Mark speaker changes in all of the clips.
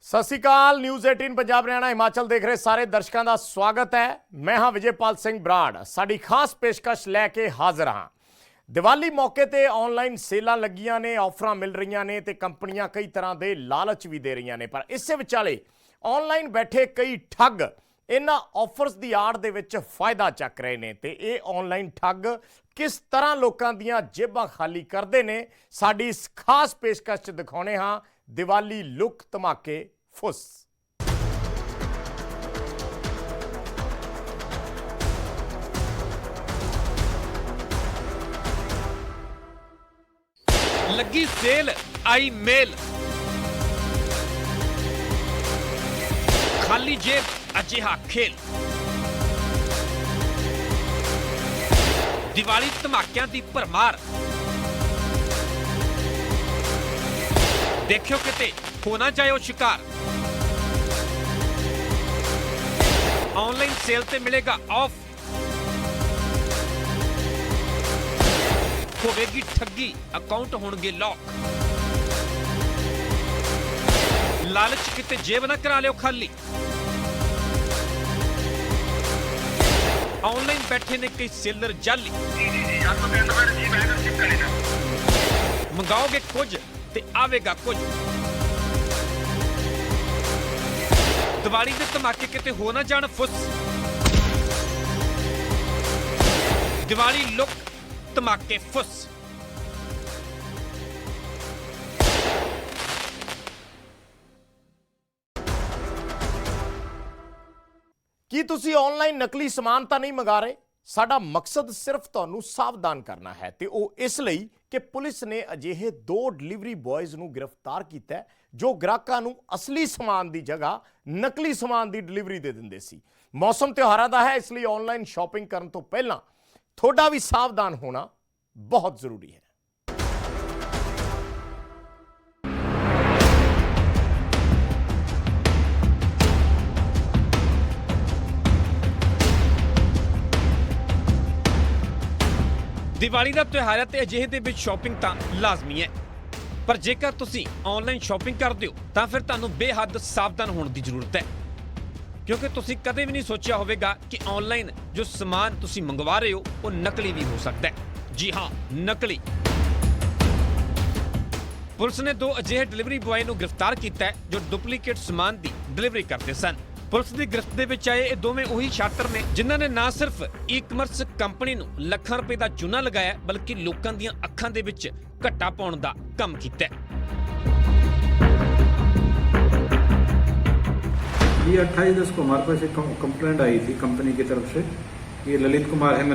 Speaker 1: ਸਤਿ ਸ਼੍ਰੀ ਅਕਾਲ। ਨਿਊਜ਼ 18 ਪੰਜਾਬ ਹਰਿਆਣਾ ਹਿਮਾਚਲ ਦੇਖ ਰਹੇ ਸਾਰੇ ਦਰਸ਼ਕਾਂ ਦਾ ਸਵਾਗਤ ਹੈ। ਮੈਂ ਹਾਂ ਵਿਜੇਪਾਲ ਸਿੰਘ ਬਰਾੜ। ਸਾਡੀ ਖਾਸ ਪੇਸ਼ਕਸ਼ ਲੈ ਕੇ ਹਾਜ਼ਰ ਹਾਂ। ਦੀਵਾਲੀ ਮੌਕੇ ਤੇ ਆਨਲਾਈਨ ਸੇਲਾਂ ਲੱਗੀਆਂ ਨੇ, ਆਫਰਾਂ ਮਿਲ ਰਹੀਆਂ ਨੇ ਤੇ ਕੰਪਨੀਆਂ ਕਈ ਤਰ੍ਹਾਂ ਦੇ ਲਾਲਚ ਵੀ ਦੇ ਰਹੀਆਂ ਨੇ। ਪਰ ਇਸੇ ਵਿਚਾਲੇ ਆਨਲਾਈਨ ਬੈਠੇ ਕਈ ਠੱਗ ਇਹਨਾਂ ਆਫਰਸ ਦੀ ਆੜ ਦੇ ਵਿੱਚ ਫਾਇਦਾ ਚੱਕ ਰਹੇ ਨੇ ਤੇ ਇਹ ਆਨਲਾਈਨ ਠੱਗ ਕਿਸ ਤਰ੍ਹਾਂ ਲੋਕਾਂ ਦੀਆਂ ਜੇਬਾਂ ਖਾਲੀ ਕਰਦੇ ਨੇ, ਸਾਡੀ ਇਸ ਖਾਸ ਪੇਸ਼ਕਸ਼ 'ਚ ਦਿਖਾਉਣੇ ਹਾਂ ਦੀਵਾਲੀ ਲੁੱਕ ਧਮਾਕੇ फुस।
Speaker 2: लगी सेल आई मेल, खाली जेब अजिहा खेल। दिवाली धमाकियां दी भरमार, देखियो किते हो ना जाए शिकार। ऑनलाइन सेल ते मिलेगा ऑफ, होवेगी ठगी, अकाउंट होणगे लॉक। लालच किते जेब ना करा लियो खाली। ऑनलाइन बैठे ने कई सेलर जाली, मंगाओगे कुछ ते आवेगा कुछ। दिवाली के धमाके किते हो ना जान फुस। दिवाली लुक धमाके फुस।
Speaker 1: ਕੀ ਤੁਸੀਂ ਆਨਲਾਈਨ ਨਕਲੀ ਸਮਾਨ ਤਾਂ ਨਹੀਂ ਮੰਗਾ ਰਹੇ? ਸਾਡਾ ਮਕਸਦ ਸਿਰਫ ਤੁਹਾਨੂੰ ਸਾਵਧਾਨ ਕਰਨਾ ਹੈ ਤੇ ਉਹ ਇਸ ਲਈ ਕਿ ਪੁਲਿਸ ਨੇ ਅਜਿਹੇ 2 ਡਿਲੀਵਰੀ ਬॉयਜ਼ ਨੂੰ ਗ੍ਰਿਫਤਾਰ ਕੀਤਾ ਜੋ ਗ੍ਰਾਹਕਾਂ ਨੂੰ ਅਸਲੀ ਸਮਾਨ ਦੀ ਜਗ੍ਹਾ ਨਕਲੀ ਸਮਾਨ ਦੀ ਡਿਲੀਵਰੀ ਦੇ ਦਿੰਦੇ ਸੀ। ਮੌਸਮ ਤਿਉਹਾਰਾਂ ਦਾ ਹੈ, ਇਸ ਲਈ ਆਨਲਾਈਨ ਸ਼ਾਪਿੰਗ ਕਰਨ ਤੋਂ ਪਹਿਲਾਂ ਤੁਹਾਡਾ ਵੀ ਸਾਵਧਾਨ ਹੋਣਾ ਬਹੁਤ ਜ਼ਰੂਰੀ ਹੈ।
Speaker 2: दिवाली का त्यौहार है तो अजिहे दे विच शॉपिंग तो लाजमी है, पर जेकर तुसी ऑनलाइन शॉपिंग करते हो तो फिर तुहानूं बेहद सावधान होने की जरूरत है, क्योंकि तुसी कदे भी नहीं सोचा होवेगा कि ऑनलाइन जो समान तुसी मंगवा रहे हो वो नकली भी हो सकता है। जी हाँ, नकली। पुलिस ने 2 अजिहे डिलीवरी बॉय नूं गिरफ्तार किया है जो डुप्लीकेट समान की डिलीवरी करते सन। पुलिस की गिरफ्त दे विच आए ये दोवें उही छात्र ने जिन्हां ने ना सिर्फ ई-कमर्स कंपनी नूं लाखां रुपए का चूना लगाया, बल्कि लोकां दीयां अखां दे विच घट्टा पाउण दा काम कीता है।
Speaker 3: ये 28/10 को हमारे पास एक कंप्लेंट आई थी कंपनी की तरफ से। ये ललित कुमार है,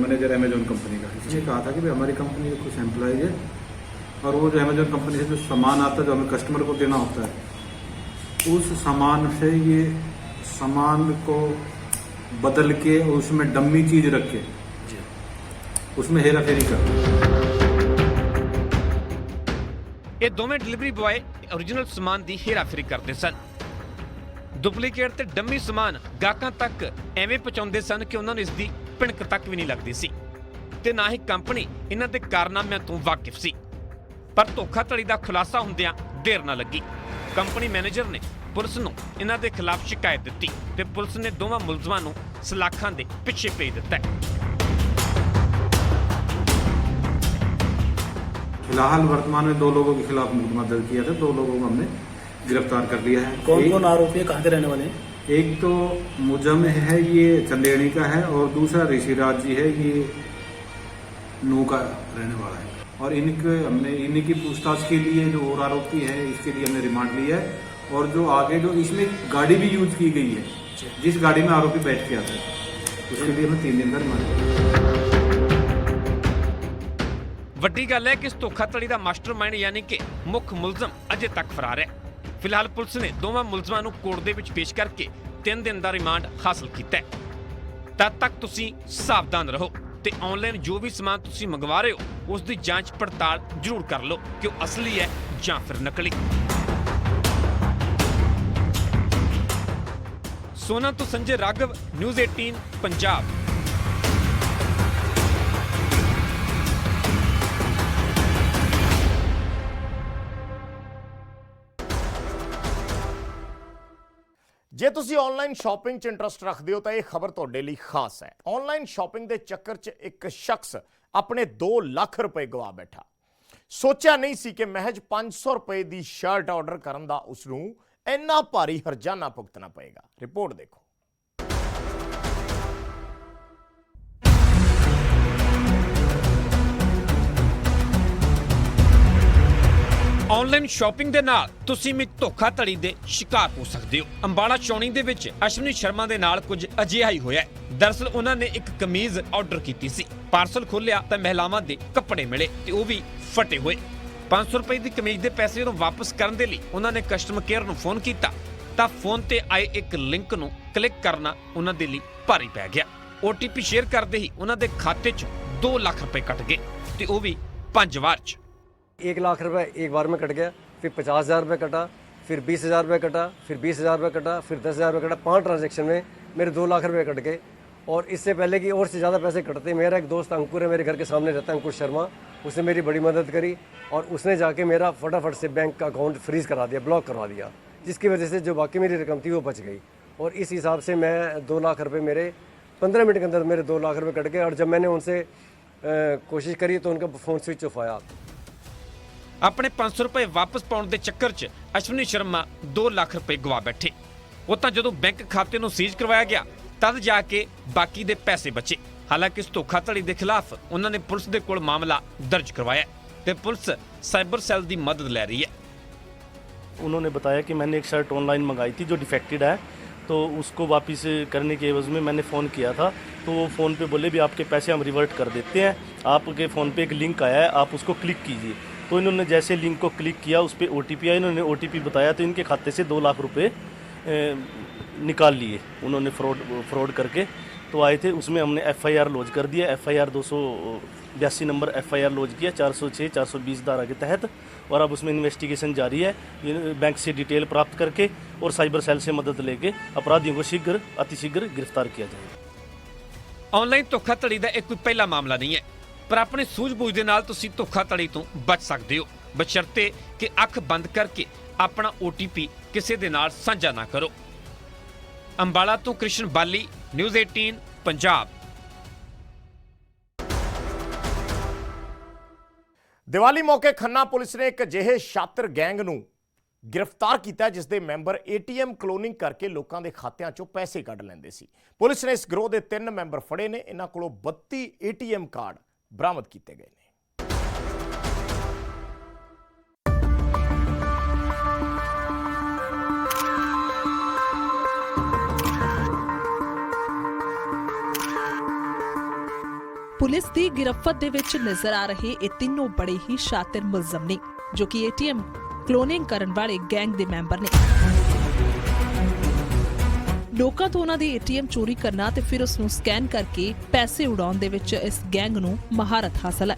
Speaker 3: मैनेजर अमेजोन कंपनी का। इसने कहा था कि भाई हमारी कंपनी के कुछ एम्प्लॉयज है और वो जो अमेजोन कंपनी से जो सामान आता है जो हमें कस्टमर को देना होता है, उस सामान से ये सामान को बदल के उसमें डम्मी चीज रख के उसमें हेरा फेरी कर।
Speaker 2: ये दोवें डिलीवरी बॉय ओरिजिनल सामान की हेरा फेरी करते सन। डुप्लीकेट ते डम्मी सामान गाहकां तक एवें पहुंचाउंदे सन कि उन्हां नूं इसदी भिणक तक भी नहीं लगदी सी ते ना ही कंपनी इन्हां दे कारनामिਆਂ ਤੋਂ वाकिफ सी। पर धोखाधड़ी ਦਾ ਖੁਲਾਸਾ ਹੁੰਦਿਆਂ देर ना लगी। कंपनी मैनेजर ने पुलिस ਨੂੰ ਇਹਨਾਂ ਦੇ ਖਿਲਾਫ ਸ਼ਿਕਾਇਤ ਦਿੱਤੀ ਤੇ ਪੁਲਿਸ ਨੇ ਦੋਵਾਂ ਮੁਲਜ਼ਮਾਂ ਨੂੰ ਸਲਾਖਾਂ ਦੇ ਪਿੱਛੇ ਭੇਜ ਦਿੱਤਾ ਹੈ।
Speaker 3: फिलहाल वर्तमान में 2 लोगों के खिलाफ मुकदमा दर्ज किया था। 2 लोगों को हमने गिरफ्तार कर लिया है।
Speaker 4: कौन कौन आरोपी है, कहाँ के रहने वाले हैं?
Speaker 3: एक तो मुजम है, ये चंदेड़ी का है, और दूसरा ऋषिराज जी है, ये नू का रहने वाला है। और हमने इन्हीं की पूछताछ के लिए जो और आरोपी है इसके लिए हमने रिमांड लिया है। और जो आगे जो इसमें गाड़ी भी यूज की गई है, जिस गाड़ी में आरोपी बैठ के आते हैं, उसके लिए हमें 3 दिन का रिमांड।
Speaker 2: ਵੱਡੀ ਗੱਲ ਹੈ ਕਿ ਇਸ ਧੋਖਾਧੜੀ ਦਾ ਮਾਸਟਰਮਾਈਂਡ ਯਾਨੀ ਕਿ ਮੁੱਖ ਮੁਲਜ਼ਮ ਅਜੇ ਤੱਕ ਫਰਾਰ ਹੈ। ਫਿਲਹਾਲ ਪੁਲਿਸ ਨੇ ਦੋਵਾਂ ਮੁਲਜ਼ਮਾਂ ਨੂੰ ਕੋਰਟ ਦੇ ਵਿੱਚ ਪੇਸ਼ ਕਰਕੇ 3 ਦਿਨ ਦਾ ਰਿਮਾਂਡ ਹਾਸਲ ਕੀਤਾ ਹੈ। ਤਦ ਤੱਕ ਤੁਸੀਂ ਸਾਵਧਾਨ ਰਹੋ ਤੇ ਆਨਲਾਈਨ ਜੋ ਵੀ ਸਮਾਨ ਤੁਸੀਂ ਮੰਗਵਾ ਰਹੇ ਹੋ ਉਸ ਦੀ ਜਾਂਚ ਪੜਤਾਲ ਜ਼ਰੂਰ ਕਰ ਲਓ ਕਿ ਉਹ ਅਸਲੀ ਹੈ ਜਾਂ ਫਿਰ ਨਕਲੀ। सोना तो संजय राघव, न्यूज़ 18 पंजाब।
Speaker 1: ਜੇ ਤੁਸੀਂ ਆਨਲਾਈਨ ਸ਼ਾਪਿੰਗ 'ਚ ਇੰਟਰਸਟ ਰੱਖਦੇ ਹੋ ਤਾਂ ਇਹ ਖਬਰ ਤੁਹਾਡੇ ਲਈ ਖਾਸ ਹੈ। ਆਨਲਾਈਨ ਸ਼ਾਪਿੰਗ ਦੇ ਚੱਕਰ 'ਚ ਇੱਕ ਸ਼ਖਸ ਆਪਣੇ 2 ਲੱਖ ਰੁਪਏ ਗਵਾ ਬੈਠਾ। ਸੋਚਿਆ ਨਹੀਂ ਸੀ ਕਿ ਮਹਿਜ 500 ਰੁਪਏ ਦੀ ਸ਼ਰਟ ਆਰਡਰ ਕਰਨ ਦਾ ਉਸ ਨੂੰ ਇੰਨਾ ਭਾਰੀ ਹਰਜਾਨਾ ਭੁਗਤਣਾ ਪਏਗਾ। ਰਿਪੋਰਟ ਦੇਖੋ।
Speaker 2: ਆਨਲਾਈਨ ਸ਼ਾਪਿੰਗ ਦੇ ਨਾਲ ਤੁਸੀਂ ਵੀ ਧੋਖਾਧੜੀ ਦੇ ਸ਼ਿਕਾਰ ਹੋ ਸਕਦੇ ਹੋ। ਅੰਬਾਲਾ ਚੌਣੀ ਦੇ ਵਿੱਚ ਅਸ਼ਵਨੀ ਸ਼ਰਮਾ ਦੇ ਨਾਲ ਕੁਝ ਅਜਿਹਾ ਹੀ ਹੋਇਆ। ਦਰਅਸਲ ਉਹਨਾਂ ਨੇ ਇੱਕ ਕਮੀਜ਼ ਆਰਡਰ ਕੀਤੀ ਸੀ। ਪਾਰਸਲ ਖੋਲ੍ਹਿਆ ਤਾਂ ਮਹਿਲਾਵਾਂ ਦੇ ਕੱਪੜੇ ਮਿਲੇ ਤੇ ਉਹ ਵੀ ਫਟੇ ਹੋਏ। 500 ਰੁਪਏ ਦੀ ਕਮੀਜ਼ ਦੇ ਪੈਸੇ ਜਦੋਂ ਵਾਪਸ ਕਰਨ ਦੇ ਲਈ ਉਹਨਾਂ ਨੇ ਕਸਟਮਰ ਕੇਅਰ ਨੂੰ ਫੋਨ ਕੀਤਾ ਤਾਂ ਫੋਨ ਤੇ ਆਏ ਇੱਕ ਲਿੰਕ ਨੂੰ ਕਲਿੱਕ ਕਰਨਾ ਉਹਨਾਂ ਦੇ ਲਈ ਭਾਰੀ ਪੈ ਗਿਆ। OTP ਸ਼ੇਅਰ ਕਰਦੇ ਹੀ ਉਹਨਾਂ ਦੇ ਖਾਤੇ 'ਚੋਂ 2 ਲੱਖ ਰੁਪਏ ਕੱਟ ਗਏ ਤੇ ਉਹ ਵੀ 5 ਵਾਰ 'ਚ।
Speaker 5: 1 लाख रुपए एक बार में कट गया, फिर 50,000 रुपये कटा, फिर 20,000 रुपये कटा, फिर 20,000 रुपये कटा, फिर 10,000 रुपये कटा। 5 ट्रांजैक्शन में मेरे 2 लाख रुपये कट गए। और इससे पहले कि और से ज़्यादा पैसे कटते, मेरा एक दोस्त अंकुर है, मेरे घर के सामने रहता है, अंकुर शर्मा, उसने मेरी बड़ी मदद करी और उसने जाके मेरा फटाफट से बैंक का अकाउंट फ्रीज़ करा दिया, ब्लॉक करवा दिया, जिसकी वजह से जो बाकी मेरी रकम थी वो बच गई। और इस हिसाब से मैं 2 लाख रुपये मेरे 15 मिनट के अंदर मेरे 2 लाख रुपये कट गए। और जब मैंने उनसे कोशिश करी तो उनका फ़ोन स्विच ऑफ आया।
Speaker 2: ਆਪਣੇ 500 ਰੁਪਏ ਵਾਪਸ ਪਾਉਣ ਦੇ ਚੱਕਰ 'ਚ ਅਸ਼ਵਨੀ ਸ਼ਰਮਾ 2 ਲੱਖ ਰੁਪਏ ਗਵਾ ਬੈਠੇ। ਉਹ ਤਾਂ ਜਦੋਂ ਬੈਂਕ ਖਾਤੇ ਨੂੰ ਸੀਜ਼ ਕਰਵਾਇਆ ਗਿਆ ਤਦ ਜਾ ਕੇ ਬਾਕੀ ਦੇ ਪੈਸੇ ਬਚੇ। ਹਾਲਾਂਕਿ ਇਸ ਧੋਖਾਧੜੀ ਦੇ ਖਿਲਾਫ ਉਹਨਾਂ ਨੇ ਪੁਲਿਸ ਦੇ ਕੋਲ ਮਾਮਲਾ ਦਰਜ ਕਰਵਾਇਆ ਤੇ ਪੁਲਿਸ ਸਾਈਬਰ ਸੈੱਲ ਦੀ ਮਦਦ ਲੈ ਰਹੀ है।
Speaker 6: उन्होंने बताया कि मैंने एक शर्ट ऑनलाइन मंगाई थी जो डिफेक्टेड है, तो उसको वापस करने के एवज में मैंने फ़ोन किया था, तो वो फ़ोन पे बोले भी आपके पैसे हम रिवर्ट कर देते हैं, आपके फ़ोन पे एक लिंक आया है, आप उसको क्लिक कीजिए। तो इन्होंने जैसे लिंक को क्लिक किया उस पर OTP आया, इन्होंने OTP बताया तो इनके खाते से 2 लाख रुपए निकाल लिए उन्होंने फ्रॉड करके। तो आए थे, उसमें हमने FIR लॉन्च कर दिया। FIR 282 नंबर FIR लॉन्च किया 406 420 धारा के तहत। और अब उसमें इन्वेस्टिगेशन जारी है, बैंक से डिटेल प्राप्त करके और साइबर सेल से मदद लेके अपराधियों को अतिशीघ्र गिरफ्तार किया जाएगा।
Speaker 2: ਆਨਲਾਈਨ ਧੋਖਾਧੜੀ ਦਾ ਇਹ ਕੋਈ ਪਹਿਲਾ ਮਾਮਲਾ ਨਹੀਂ ਹੈ, ਪਰ ਆਪਣੇ ਸੂਝ-ਬੂਝ ਦੇ ਨਾਲ ਤੁਸੀਂ ਧੋਖਾਧੜੀ ਤੋਂ ਬਚ ਸਕਦੇ ਹੋ, ਬਸ਼ਰਤੇ ਕਿ ਅੱਖ ਬੰਦ ਕਰਕੇ ਆਪਣਾ OTP ਕਿਸੇ ਦੇ ਨਾਲ ਸਾਂਝਾ ਨਾ ਕਰੋ। ਅੰਬਾਲਾ ਤੋਂ ਕ੍ਰਿਸ਼ਨ ਬਾਲੀ, ਨਿਊਜ਼ 18 ਪੰਜਾਬ।
Speaker 1: ਦੀਵਾਲੀ ਮੌਕੇ ਖੰਨਾ ਪੁਲਿਸ ਨੇ ਇੱਕ ਅਜਿਹੇ ਸ਼ਾਤਰ ਗੈਂਗ ਨੂੰ ਗ੍ਰਿਫਤਾਰ ਕੀਤਾ ਜਿਸ ਦੇ ਮੈਂਬਰ ATM ਕਲੋਨਿੰਗ ਕਰਕੇ ਲੋਕਾਂ ਦੇ ਖਾਤਿਆਂ 'ਚੋਂ ਪੈਸੇ ਕੱਢ ਲੈਂਦੇ ਸੀ। ਪੁਲਿਸ ਨੇ ਇਸ ਗਰੋਹ ਦੇ 3 ਮੈਂਬਰ ਫੜੇ ਨੇ। ਇਹਨਾਂ ਕੋਲੋਂ 32 ATM ਕਾਰਡ ਬਰਾਮਦ ਕੀਤੇ ਗਏ ਨੇ।
Speaker 7: ਪੁਲਿਸ ਦੀ ਗਿਰਫਤ ਦੇ ਵਿੱਚ ਨਜ਼ਰ ਆ ਰਹੇ ਇਹ ਤਿੰਨੋਂ ਬੜੇ ਹੀ ਸ਼ਾਤਿਰ ਮੁਲਜ਼ਮ ਨੇ ਜੋ ਕਿ ATM ਕਲੋਨਿੰਗ ਕਰਨ ਵਾਲੇ ਗੈਂਗ ਦੇ ਮੈਂਬਰ ਨੇ। ਲੋਕਾਂ ਤੋਂ ਉਹਨਾਂ ਦੇ ATM ਚੋਰੀ ਕਰਨਾ ਤੇ ਫਿਰ ਉਸ ਨੂੰ ਸਕੈਨ ਕਰਕੇ ਪੈਸੇ ਉਡਾਉਣ ਦੇ ਵਿੱਚ ਇਸ ਗੈਂਗ ਨੂੰ ਮਹਾਰਤ ਹਾਸਲ ਹੈ।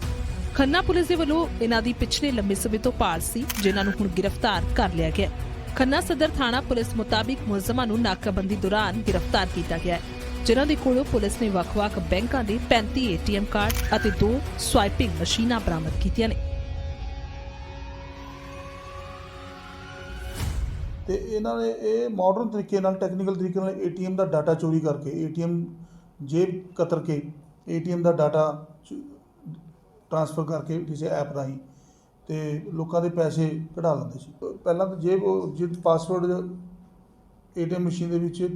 Speaker 7: ਖੰਨਾ ਪੁਲਿਸ ਦੇ ਵੱਲੋਂ ਇਹਨਾਂ ਦੀ ਪਿਛਲੇ ਲੰਬੇ ਸਮੇਂ ਤੋਂ ਭਾਲ ਸੀ, ਜਿਨ੍ਹਾਂ ਨੂੰ ਹੁਣ ਗ੍ਰਿਫਤਾਰ ਕਰ ਲਿਆ ਗਿਆ। ਖੰਨਾ ਸਦਰ ਥਾਣਾ ਪੁਲਿਸ ਮੁਤਾਬਿਕ ਮੁਲਜ਼ਮਾਂ ਨੂੰ ਨਾਕਾਬੰਦੀ ਦੌਰਾਨ ਗ੍ਰਿਫਤਾਰ ਕੀਤਾ ਗਿਆ ਹੈ, ਜਿਨ੍ਹਾਂ ਦੇ ਕੋਲੋਂ ਪੁਲਿਸ ਨੇ ਵੱਖ-ਵੱਖ ਬੈਂਕਾਂ ਦੇ 35 ATM ਕਾਰਡ ਅਤੇ 2 ਸਵਾਈਪਿੰਗ ਮਸ਼ੀਨਾਂ ਬਰਾਮਦ ਕੀਤੀਆਂ ਨੇ।
Speaker 8: ਤੇ ਇਹਨਾਂ ਨੇ ਇਹ ਮਾਡਰਨ ਤਰੀਕੇ ਨਾਲ, ਟੈਕਨੀਕਲ ਤਰੀਕੇ ਨਾਲ ATM ਦਾ ਡਾਟਾ ਚੋਰੀ ਕਰਕੇ, ATM ਜੇਬ ਕਤਰ ਕੇ ATM ਦਾ ਡਾਟਾ ਟ੍ਰਾਂਸਫਰ ਕਰਕੇ ਕਿਸੇ ਐਪ ਰਾਹੀਂ ਤੇ ਲੋਕਾਂ ਦੇ ਪੈਸੇ ਕਢਾ ਲੈਂਦੇ ਸੀ। ਪਹਿਲਾਂ ਤਾਂ ਜੇਬ ਪਾਸਵਰਡ ATM ਮਸ਼ੀਨ ਦੇ ਵਿੱਚ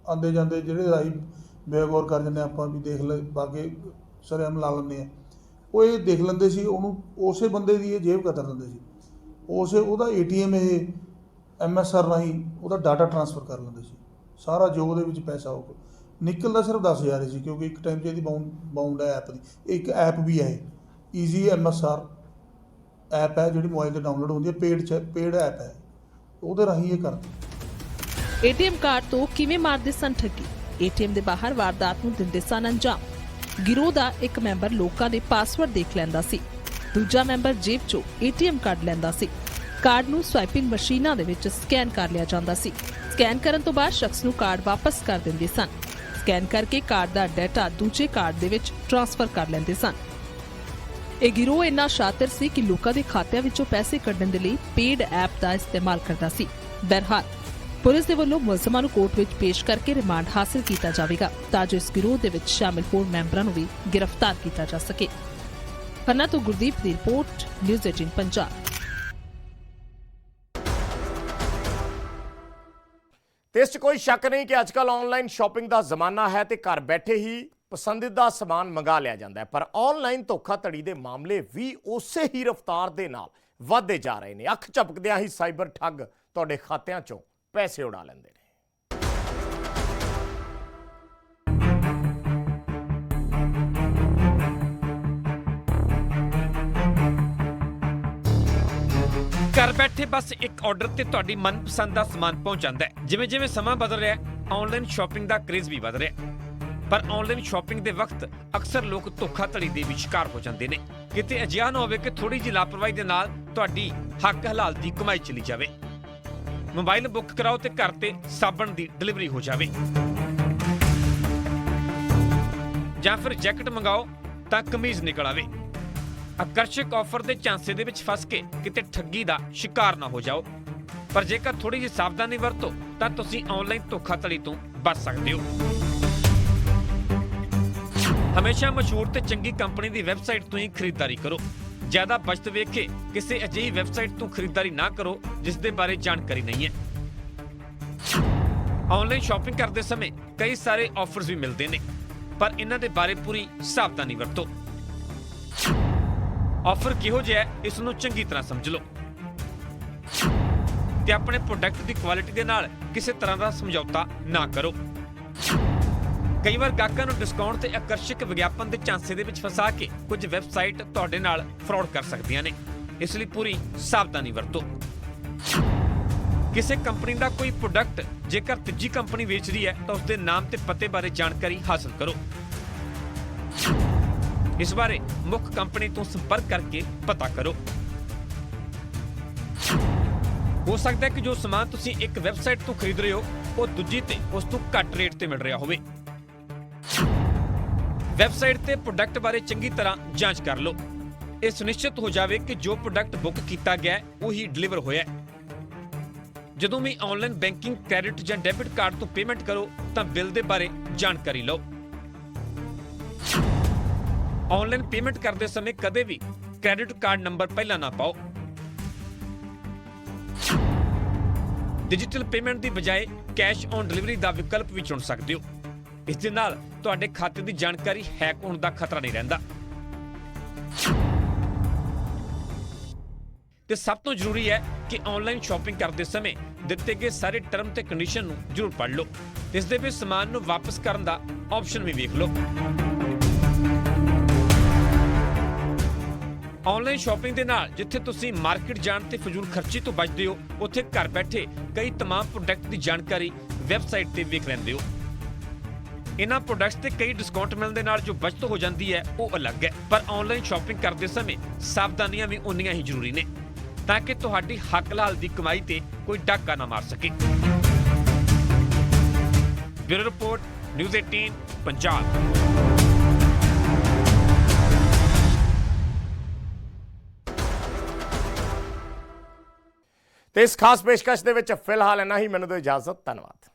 Speaker 8: ਆਉਂਦੇ ਜਾਂਦੇ ਜਿਹੜੇ ਰਾਹੀਂ ਬੇਗੌਰ ਕਰ ਜਾਂਦੇ ਆਪਾਂ ਵੀ ਦੇਖ ਲੈ ਬਾਗੇ ਸਰੇਆਮ ਲਾ ਲੈਂਦੇ ਆ, ਉਹ ਇਹ ਦੇਖ ਲੈਂਦੇ ਸੀ, ਉਹਨੂੰ ਉਸੇ ਬੰਦੇ ਦੀ ਇਹ ਜੇਬ ਕਤਰ ਲੈਂਦੇ ਸੀ, ਉਹਦਾ ATM ਇਹ MSR ਰਾਹੀਂ ਉਹਦਾ ਡਾਟਾ ਟ੍ਰਾਂਸਫਰ ਕਰ ਲੈਂਦੇ ਸੀ ਸਾਰਾ, ਜੋ ਉਹਦੇ ਵਿੱਚ ਪੈਸਾ ਹੋਊਗਾ। ਨਿਕਲਦਾ ਸਿਰਫ 10,000 ਹੀ ਸੀ, ਕਿਉਂਕਿ ਇੱਕ ਟਾਈਮ 'ਚ ਇਹਦੀ ਬਾਉਂਡ ਹੈ ਐਪ ਦੀ। ਇੱਕ ਐਪ ਵੀ ਹੈ ਈਜ਼ੀ MSR ਐਪ ਹੈ ਜਿਹੜੀ ਮੋਬਾਈਲ 'ਤੇ ਡਾਊਨਲੋਡ ਹੁੰਦੀ ਹੈ, ਪੇਡ ਐਪ ਹੈ, ਉਹਦੇ ਰਾਹੀਂ ਇਹ ਕਰਦੇ।
Speaker 7: ATM ਕਾਰਡ ਤੋਂ ਕਿਵੇਂ ਮਾਰਦੇ ਸਨ ਠੱਗੀ? ATM ਦੇ ਬਾਹਰ ਵਾਰਦਾਤ ਨੂੰ ਦਿੰਦੇ ਸਨ ਅੰਜਾਮ। ਗਿਰੋਹ ਦਾ ਇੱਕ ਮੈਂਬਰ ਲੋਕਾਂ ਦੇ ਪਾਸਵਰਡ ਦੇਖ ਲੈਂਦਾ ਸੀ, ਦੂਜਾ ਮੈਂਬਰ ਜੇਬ 'ਚੋਂ ATM ਕੱਢ ਲੈਂਦਾ ਸੀ। ਕਾਰਡ ਨੂੰ ਸਵਾਈਪਿੰਗ ਮਸ਼ੀਨਾਂ ਦੇ ਵਿੱਚ ਸਕੈਨ ਕਰ ਲਿਆ ਜਾਂਦਾ ਸੀ। ਸਕੈਨ ਕਰਨ ਤੋਂ ਬਾਅਦ ਸ਼ਖਸ ਨੂੰ ਕਾਰਡ ਵਾਪਸ ਕਰ ਦਿੰਦੇ ਸਨ। ਸਕੈਨ ਕਰਕੇ ਕਾਰਡ ਦਾ ਡਾਟਾ ਦੂਜੇ ਕਾਰਡ ਦੇ ਵਿੱਚ ਟ੍ਰਾਂਸਫਰ ਕਰ ਲੈਂਦੇ ਸਨ। ਇਹ ਗਿਰੋਹ ਇੰਨਾ ਸ਼ਾਤਰ ਸੀ ਕਿ ਲੋਕਾਂ ਦੇ ਖਾਤਿਆਂ ਵਿੱਚੋਂ ਪੈਸੇ ਕੱਢਣ ਦੇ ਲਈ ਪੇਡ ਐਪ ਦਾ ਇਸਤੇਮਾਲ ਕਰਦਾ ਸੀ। ਬਹਰਹਾਲ ਪੁਲਿਸ ਦੇ ਵੱਲੋਂ ਮੁਲਜ਼ਮਾਂ ਨੂੰ ਕੋਰਟ ਵਿੱਚ ਪੇਸ਼ ਕਰਕੇ ਰਿਮਾਂਡ ਹਾਸਲ ਕੀਤਾ ਜਾਵੇਗਾ ਤਾਂ ਜੋ ਇਸ ਗਿਰੋਹ ਦੇ ਵਿੱਚ ਸ਼ਾਮਿਲ ਹੋਰ ਮੈਂਬਰਾਂ ਨੂੰ ਵੀ ਗ੍ਰਿਫਤਾਰ ਕੀਤਾ ਜਾ ਸਕੇ। ਖੰਨਾ ਤੋਂ ਗੁਰਦੀਪ ਦੀ ਰਿਪੋਰਟ, ਨਿਊਜ਼ 18 ਪੰਜਾਬ।
Speaker 1: ਤੇ ਇਸ 'ਚ ਕੋਈ ਸ਼ੱਕ ਨਹੀਂ ਕਿ ਅੱਜਕੱਲ ਆਨਲਾਈਨ ਸ਼ਾਪਿੰਗ ਦਾ ਜ਼ਮਾਨਾ ਹੈ ਤੇ ਘਰ ਬੈਠੇ ਹੀ ਪਸੰਦੀਦਾ ਸਮਾਨ ਮੰਗਾ ਲਿਆ ਜਾਂਦਾ ਹੈ, ਪਰ ਆਨਲਾਈਨ ਧੋਖਾਧੜੀ ਦੇ ਮਾਮਲੇ ਵੀ ਉਸੇ ਹੀ ਰਫ਼ਤਾਰ ਦੇ ਨਾਲ ਵਧਦੇ ਜਾ ਰਹੇ ਨੇ। ਅੱਖ ਝਪਕਦਿਆਂ ਹੀ ਸਾਈਬਰ ਠੱਗ ਤੁਹਾਡੇ ਖਾਤਿਆਂ 'ਚੋਂ ਪੈਸੇ ਉਡਾ ਲੈਂਦੇ ਨੇ।
Speaker 2: ਘਰ ਬੈਠੇ ਬਸ ਇੱਕ ਆਰਡਰ ਤੇ ਤੁਹਾਡੀ ਮਨਪਸੰਦ ਦਾ ਸਮਾਨ ਪਹੁੰਚ ਜਾਂਦਾ ਹੈ। ਜਿਵੇਂ ਜਿਵੇਂ ਸਮਾਂ ਬਦਲ ਰਿਹਾ ਹੈ, ਆਨਲਾਈਨ ਸ਼ਾਪਿੰਗ ਦਾ ਕ੍ਰੇਜ਼ ਵੀ ਵਧ ਰਿਹਾ ਹੈ। ਪਰ ਆਨਲਾਈਨ ਸ਼ਾਪਿੰਗ ਦੇ ਵਕਤ ਅਕਸਰ ਲੋਕ ਧੋਖਾਧੜੀ ਦੇ ਵਿਚਕਾਰ ਹੋ ਜਾਂਦੇ ਨੇ। ਕਿਤੇ ਅਜਿਹਾ ਨਾ ਹੋਵੇ ਕਿ ਥੋੜੀ ਜਿਹੀ ਲਾਪਰਵਾਹੀ ਦੇ ਨਾਲ ਤੁਹਾਡੀ ਹੱਕ ਹਲਾਲ ਦੀ ਕਮਾਈ ਚਲੀ ਜਾਵੇ। ਮੋਬਾਈਲ ਬੁੱਕ ਕਰਾਓ ਤੇ ਘਰ ਤੇ ਸਾਬਣ ਦੀ ਡਿਲੀਵਰੀ ਹੋ ਜਾਵੇ, ਜਾਂ ਫਿਰ ਜੈਕਟ ਮੰਗਾਓ ਤਾਂ ਕਮੀਜ਼ ਨਿਕਲ ਆਵੇ। ਆਕਰਸ਼ਕ ਆਫਰ ਦੇ ਝਾਂਸੇ ਦੇ ਵਿੱਚ ਫਸ ਕੇ ਕਿਤੇ ਠੱਗੀ ਦਾ ਸ਼ਿਕਾਰ ਨਾ ਹੋ ਜਾਓ। ਪਰ ਜੇਕਰ ਥੋੜੀ ਜਿਹੀ ਸਾਵਧਾਨੀ ਵਰਤੋ ਤਾਂ ਤੁਸੀਂ ਆਨਲਾਈਨ ਧੋਖਾਧੜੀ ਤੋਂ ਬਚ ਸਕਦੇ ਹੋ। ਹਮੇਸ਼ਾ ਮਸ਼ਹੂਰ ਤੇ ਚੰਗੀ ਕੰਪਨੀ ਦੀ ਵੈਬਸਾਈਟ ਤੋਂ ਹੀ ਖਰੀਦਦਾਰੀ ਕਰੋ। ਜ਼ਿਆਦਾ ਬਚਤ ਵੇਖ ਕੇ ਕਿਸੇ ਅਜਿਹੀ ਵੈਬਸਾਈਟ ਤੋਂ ਖਰੀਦਦਾਰੀ ਨਾ ਕਰੋ ਜਿਸ ਦੇ ਬਾਰੇ ਜਾਣਕਾਰੀ ਨਹੀਂ ਹੈ। ਆਨਲਾਈਨ ਸ਼ਾਪਿੰਗ ਕਰਦੇ ਸਮੇਂ ਕਈ ਸਾਰੇ ਆਫਰਸ ਵੀ ਮਿਲਦੇ ਨੇ, ਪਰ ਇਹਨਾਂ ਦੇ ਬਾਰੇ ਪੂਰੀ ਸਾਵਧਾਨੀ ਵਰਤੋ। ਆਫਰ ਕਿਹੋ ਜਿਹਾ ਹੈ ਇਸ ਨੂੰ ਚੰਗੀ ਤਰ੍ਹਾਂ ਸਮਝ ਲਓ ਤੇ ਆਪਣੇ ਪ੍ਰੋਡਕਟ ਦੀ ਕੁਆਲਿਟੀ ਦੇ ਨਾਲ ਕਿਸੇ ਤਰ੍ਹਾਂ ਦਾ ਸਮਝੌਤਾ ਨਾ ਕਰੋ। ਕਈ ਵਾਰ ਗਾਹਕਾਂ ਨੂੰ ਡਿਸਕਾਊਂਟ ਤੇ ਆਕਰਸ਼ਕ ਵਿਗਿਆਪਨ ਦੇ ਝਾਂਸੇ ਦੇ ਵਿੱਚ ਫਸਾ ਕੇ ਕੁਝ ਵੈਬਸਾਈਟ ਤੁਹਾਡੇ ਨਾਲ ਫਰਾਡ ਕਰ ਸਕਦੀਆਂ ਨੇ, ਇਸ ਲਈ ਪੂਰੀ ਸਾਵਧਾਨੀ ਵਰਤੋ। ਕਿਸੇ ਕੰਪਨੀ ਦਾ ਕੋਈ ਪ੍ਰੋਡਕਟ ਜੇਕਰ ਤੀਜੀ ਕੰਪਨੀ ਵੇਚ ਰਹੀ ਹੈ ਤਾਂ ਉਸ ਦੇ ਨਾਮ ਤੇ ਪਤੇ ਬਾਰੇ ਜਾਣਕਾਰੀ ਹਾਸਲ ਕਰੋ। ਇਸ ਬਾਰੇ ਮੁੱਖ ਕੰਪਨੀ ਤੋਂ ਸੰਪਰਕ ਕਰਕੇ ਪਤਾ ਕਰੋ। ਹੋ ਸਕਦਾ ਹੈ ਕਿ ਜੋ ਸਮਾਨ ਤੁਸੀਂ ਇੱਕ ਵੈਬਸਾਈਟ ਤੋਂ ਖਰੀਦ ਰਹੇ ਹੋ ਉਹ ਦੂਜੀ ਤੇ ਉਸ ਤੋਂ ਘੱਟ ਰੇਟ ਤੇ ਮਿਲ ਰਿਹਾ ਹੋਵੇ। ਵੈਬਸਾਈਟ ਤੇ ਪ੍ਰੋਡਕਟ ਬਾਰੇ ਚੰਗੀ ਤਰ੍ਹਾਂ ਜਾਂਚ ਕਰ ਲਓ। ਇਹ ਸੁਨਿਸ਼ਚਿਤ ਹੋ ਜਾਵੇ ਕਿ ਜੋ ਪ੍ਰੋਡਕਟ ਬੁੱਕ ਕੀਤਾ ਗਿਆ ਹੈ ਉਹੀ ਡਿਲੀਵਰ ਹੋਇਆ ਹੈ। ਜਦੋਂ ਵੀ ਆਨਲਾਈਨ ਬੈਂਕਿੰਗ, ਕ੍ਰੈਡਿਟ ਜਾਂ ਡੈਬਿਟ ਕਾਰਡ ਤੋਂ ਪੇਮੈਂਟ ਕਰੋ ਤਾਂ ਬਿੱਲ ਦੇ ਬਾਰੇ ਜਾਣਕਾਰੀ ਲਓ। ਆਨਲਾਈਨ ਪੇਮੈਂਟ ਕਰਦੇ ਸਮੇਂ ਕਦੇ ਵੀ ਕ੍ਰੈਡਿਟ ਕਾਰਡ ਨੰਬਰ ਪਹਿਲਾਂ ਨਾ ਪਾਓ। ਡਿਜੀਟਲ ਪੇਮੈਂਟ ਦੀ ਬਜਾਏ ਕੈਸ਼ ਔਨ ਡਿਲੀਵਰੀ ਦਾ ਵਿਕਲਪ ਵੀ ਚੁਣ ਸਕਦੇ ਹੋ। ਇਸ ਦੇ ਨਾਲ ਤੁਹਾਡੇ ਖਾਤੇ ਦੀ ਜਾਣਕਾਰੀ ਹੈਕ ਹੋਣ ਦਾ ਖਤਰਾ ਨਹੀਂ ਰਹਿੰਦਾ। ਤੇ ਸਭ ਤੋਂ ਜ਼ਰੂਰੀ ਹੈ ਕਿ ਆਨਲਾਈਨ ਸ਼ਾਪਿੰਗ ਕਰਦੇ ਸਮੇਂ ਦਿੱਤੇ ਗਏ ਸਾਰੇ ਟਰਮ ਤੇ ਕੰਡੀਸ਼ਨ ਨੂੰ ਜ਼ਰੂਰ ਪੜ੍ਹ ਲਓ। ਇਸ ਦੇ ਵਿੱਚ ਸਮਾਨ ਨੂੰ ਵਾਪਸ ਕਰਨ ਦਾ ਆਪਸ਼ਨ ਵੀ ਵੇਖ ਲਓ। ਆਨਲਾਈਨ ਸ਼ਾਪਿੰਗ ਦੇ ਨਾਲ ਜਿੱਥੇ ਤੁਸੀਂ ਮਾਰਕੀਟ ਜਾਣ ਤੇ ਫਜ਼ੂਲ ਖਰਚੀ ਤੋਂ ਬਚਦੇ ਹੋ, ਉੱਥੇ ਘਰ ਬੈਠੇ ਕਈ ਤਮਾਮ ਪ੍ਰੋਡਕਟ ਦੀ ਜਾਣਕਾਰੀ ਵੈਬਸਾਈਟ ਤੇ ਵੇਖ ਲੈਂਦੇ ਹੋ। ਇਹਨਾਂ ਪ੍ਰੋਡਕਟਸ ਤੇ ਕਈ ਡਿਸਕਾਊਂਟ ਮਿਲਣ ਦੇ ਨਾਲ ਜੋ ਬਚਤ ਹੋ ਜਾਂਦੀ ਹੈ ਉਹ ਅਲੱਗ ਹੈ, ਪਰ ਆਨਲਾਈਨ ਸ਼ਾਪਿੰਗ ਕਰਦੇ ਸਮੇਂ ਸਾਵਧਾਨੀਆਂ ਵੀ ਉਨੀਆਂ ਹੀ ਜ਼ਰੂਰੀ ਨੇ ਤਾਂ ਕਿ ਤੁਹਾਡੀ ਹੱਕ ਹਲਾਲ ਦੀ ਕਮਾਈ ਤੇ ਕੋਈ ਡਾਕਾ ਨਾ ਮਾਰ ਸਕੇ। Bureau report, news 18 Punjab.
Speaker 1: ਤੇ ਇਸ ਖਾਸ ਪੇਸ਼ਕਸ਼ ਦੇ ਵਿੱਚ ਫਿਲਹਾਲ ਇੰਨਾ ਹੀ। ਮੈਨੂੰ ਦਿਓ ਇਜਾਜ਼ਤ। ਧੰਨਵਾਦ।